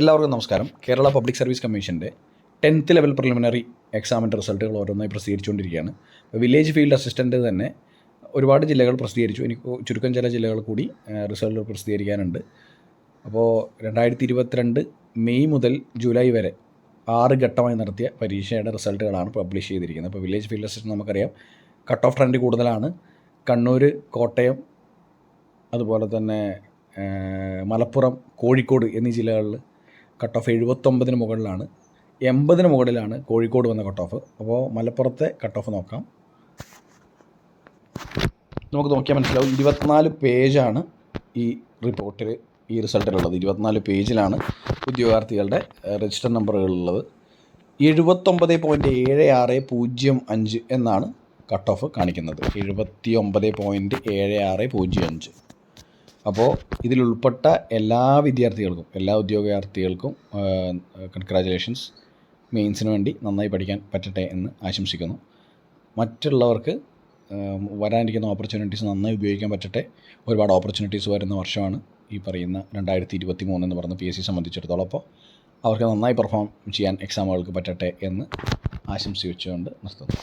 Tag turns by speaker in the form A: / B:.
A: എല്ലാവർക്കും നമസ്കാരം. Kerala public service കമ്മീഷൻ്റെ 10th ലെവൽ പ്രിലിമിനറി എക്സാമിൻ്റെ റിസൾട്ടുകൾ ഓരോന്നായി പ്രസിദ്ധീകരിച്ചുകൊണ്ടിരിക്കുകയാണ്. വില്ലേജ് ഫീൽഡ് അസിസ്റ്റൻ്റ് തന്നെ ഒരുപാട് ജില്ലകൾ പ്രസിദ്ധീകരിച്ചു. എനിക്ക് ചുരുക്കം ചില ജില്ലകൾ കൂടി റിസൾട്ട് പ്രസിദ്ധീകരിക്കാനുണ്ട്. അപ്പോൾ 2022 മെയ് മുതൽ ജൂലൈ വരെ 6 ഘട്ടമായി നടത്തിയ പരീക്ഷയുടെ റിസൾട്ടുകളാണ് പബ്ലിഷ് ചെയ്തിരിക്കുന്നത്. അപ്പോൾ വില്ലേജ് ഫീൽഡ് അസിസ്റ്റൻ്റ് നമുക്കറിയാം കട്ട് ഓഫ് ട്രെൻഡ് കൂടുതലാണ്. കണ്ണൂർ, കോട്ടയം, അതുപോലെ തന്നെ മലപ്പുറം, കോഴിക്കോട് എന്നീ ജില്ലകളിൽ കട്ട് ഓഫ് 79 മുകളിലാണ്. 80 മുകളിലാണ് കോഴിക്കോട് വന്ന കട്ട് ഓഫ്. അപ്പോൾ മലപ്പുറത്തെ കട്ട് ഓഫ് നോക്കാം. നമുക്ക് നോക്കിയാൽ മനസ്സിലാവും. 24 പേജാണ് ഈ റിപ്പോർട്ടിൽ, ഈ റിസൾട്ടിലുള്ളത്. 24 പേജിലാണ് ഉദ്യോഗാർത്ഥികളുടെ രജിസ്റ്റർ നമ്പറുകളുള്ളത്. 79.7605 എന്നാണ് കട്ട് ഓഫ് കാണിക്കുന്നത്. 79.7605. അപ്പോൾ ഇതിലുൾപ്പെട്ട എല്ലാ വിദ്യാർത്ഥികൾക്കും, എല്ലാ ഉദ്യോഗാർത്ഥികൾക്കും കൺഗ്രാജുലേഷൻസ്. മെയിൻസിന് വേണ്ടി നന്നായി പഠിക്കാൻ പറ്റട്ടെ എന്ന് ആശംസിക്കുന്നു. മറ്റുള്ളവർക്ക് വരാനിരിക്കുന്ന ഓപ്പർച്യൂണിറ്റീസ് നന്നായി ഉപയോഗിക്കാൻ പറ്റട്ടെ. ഒരുപാട് ഓപ്പർച്യൂണിറ്റീസ് വരുന്ന വർഷമാണ് ഈ പറയുന്ന 2023 എന്ന് പറയുന്ന PSC സംബന്ധിച്ചിടത്തോളം. അപ്പോൾ അവർക്ക് നന്നായി പെർഫോം ചെയ്യാൻ എക്സാമുകൾക്ക് പറ്റട്ടെ എന്ന് ആശംസിച്ചുകൊണ്ട് നിർത്തുന്നു.